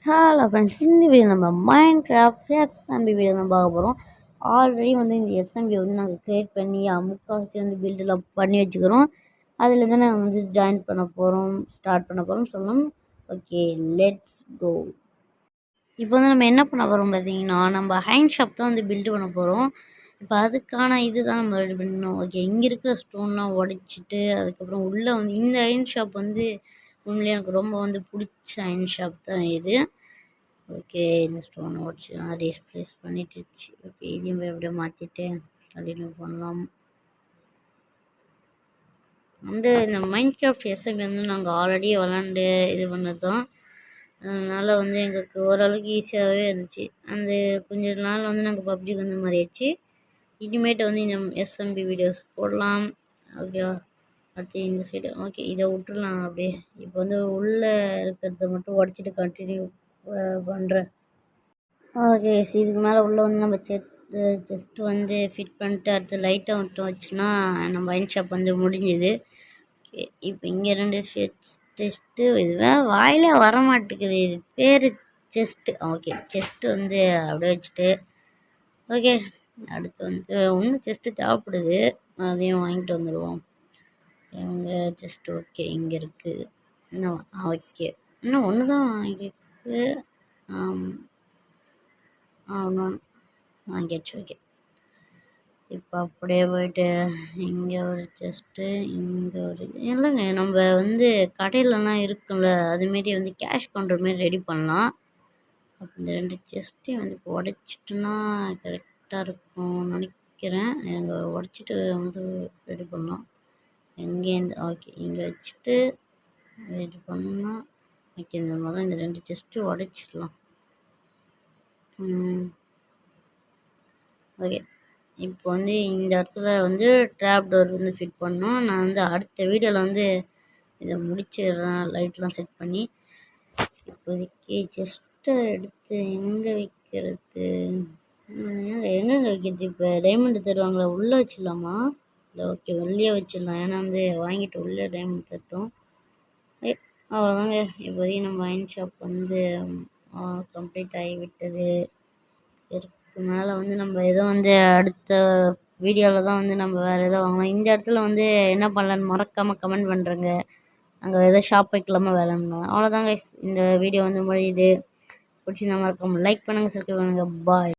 Hello friends, இந்த video நம்ம mind craft SMP video தான் பார்க்க போகிறோம். ஆல்ரெடி வந்து இந்த எஸ்எம்பி வந்து நாங்கள் க்ரியேட் பண்ணி முக்கால்வாசி வந்து பில்டெல்லாம் பண்ணி வச்சுக்கிறோம். அதில் தான் நாங்கள் வந்து ஜாயின் பண்ண போகிறோம், ஸ்டார்ட் பண்ண போகிறோம் சொல்லணும். Okay, let's go. இப்போ வந்து நம்ம என்ன பண்ண போகிறோம் பார்த்தீங்கன்னா, நம்ம ஹேண்ட் ஷாப் தான் வந்து பில்டு பண்ண போகிறோம். இப்போ அதுக்கான இது தான் நம்ம ரெடி பண்ணணும். ஓகே, இங்கே இருக்கிற ஸ்டோன்லாம் உடைச்சிட்டு அதுக்கப்புறம் உள்ளே வந்து இந்த அயன் ஷாப் வந்து உண்மையிலே எனக்கு ரொம்ப வந்து பிடிச்ச அயன் ஷாப் தான் இது. ஓகே, இந்த ஸ்டோன் உடச்சி ரீப்ளேஸ் பண்ணிட்டுச்சு. ஓகே, இதையும் எப்படியோ மாற்றிட்டு கண்டினியூ பண்ணலாம். வந்து இந்த மைண்ட் கிராஃப்ட் எஸ்எம்பி வந்து நாங்கள் ஆல்ரெடி விளாண்டு இது பண்ணது தான். அதனால் வந்து எங்களுக்கு ஓரளவுக்கு ஈஸியாகவே இருந்துச்சு. அந்த கொஞ்ச நாள் வந்து நாங்கள் பப்ஜிக்கு வந்து மாறிடுச்சு. இனிமேட்டு வந்து இந்த எஸ்எம்பி வீடியோஸ் போடலாம். ஓகேவா? அடுத்து இந்த சைடு ஓகே, இதை விட்டுடலாம் அப்படியே. இப்போ வந்து உள்ளே இருக்கிறத மட்டும் உடச்சிட்டு கண்டினியூ பண்ணுறேன். ஓகே, இதுக்கு மேலே உள்ளே வந்து நம்ம ஜஸ்ட்டு வந்து ஃபிட் பண்ணிட்டு அடுத்து லைட்டாக மட்டும் வச்சுன்னா நம்ம அயன் ஷாப் வந்து முடிஞ்சுது. ஓகே, இப்போ இங்கே 2 டெஸ்ட்டு இதுவே வாயிலே வர மாட்டேங்குது. இது பேர் செஸ்ட்டு. ஓகே, செஸ்ட்டு வந்து அப்படியே வச்சுட்டு ஓகே, அடுத்து வந்து இன்னும் செஸ்ட்டு தேவைப்படுது, அதையும் வாங்கிட்டு வந்துடுவோம். எங்கே ஜஸ்ட் ஓகே, இங்கே இருக்குது இன்னும். ஓகே, இன்னும் ஒன்று தான் வாங்கிருக்கு. ஆமாம், வாங்கியாச்சு. ஓகே, இப்போ அப்படியே போயிட்டு இங்கே ஒரு செஸ்ட்டு, இங்கே ஒரு இல்லைங்க, நம்ம வந்து கடையிலலாம் இருக்குல்ல அதுமாரி வந்து கேஷ் கவுண்டர் மாரி ரெடி பண்ணலாம். அப்போ இந்த 2 செஸ்ட்டையும் வந்து இப்போ உடச்சிட்டுனா கரெக்டாக இருக்கும்னு நினைக்கிறேன். எங்கள் உடச்சிட்டு வந்து ரெடி பண்ணலாம். எங்கேருந்து ஓகே, இங்கே வச்சுட்டு இது பண்ணால் ஓகே, இந்த மாதிரி இந்த 2 செஸ்ட்டு உடச்சிடலாம். ஓகே, இப்போ வந்து இந்த இடத்துல வந்து ட்ராப் டோர் வந்து ஃபிட் பண்ணோம். நான் வந்து அடுத்த வீடியோவில் வந்து இதை முடிச்சிடுறேன், லைட்லாம் செட் பண்ணி. இப்போதைக்கு செஸ்ட்டை எடுத்து எங்கே வைக்கிறது, எங்கெங்கே வைக்கிறது? இப்போ டைமண்ட் தருவாங்களா, உள்ளே வச்சிடலாமா? இல்லை ஓகே, வெளியே வச்சிடலாம். ஏன்னா வந்து வாங்கிட்டு உள்ளே டைமண்ட் தட்டோம். அவ்வளோதாங்க, இப்போதைக்கு நம்ம அயன் ஷாப் வந்து கம்ப்ளீட் ஆகிவிட்டது. இதுக்கு மேலே வந்து நம்ம ஏதோ வந்து அடுத்த வீடியோவில் தான் வந்து நம்ம வேறு எதோ வாங்கலாம். இந்த இடத்துல வந்து என்ன பண்ணலான்னு மறக்காமல் கமெண்ட் பண்ணுறேங்க. அங்கே எதோ ஷாப் வைக்கலாமா வேலைன்னா. அவ்வளோதாங்க, இந்த வீடியோ வந்து முடியுது. பிடிச்சிருந்தா மறக்காமல் லைக் பண்ணுங்கள், சப்ஸ்கிரைப் பண்ணுங்கள். பாய்.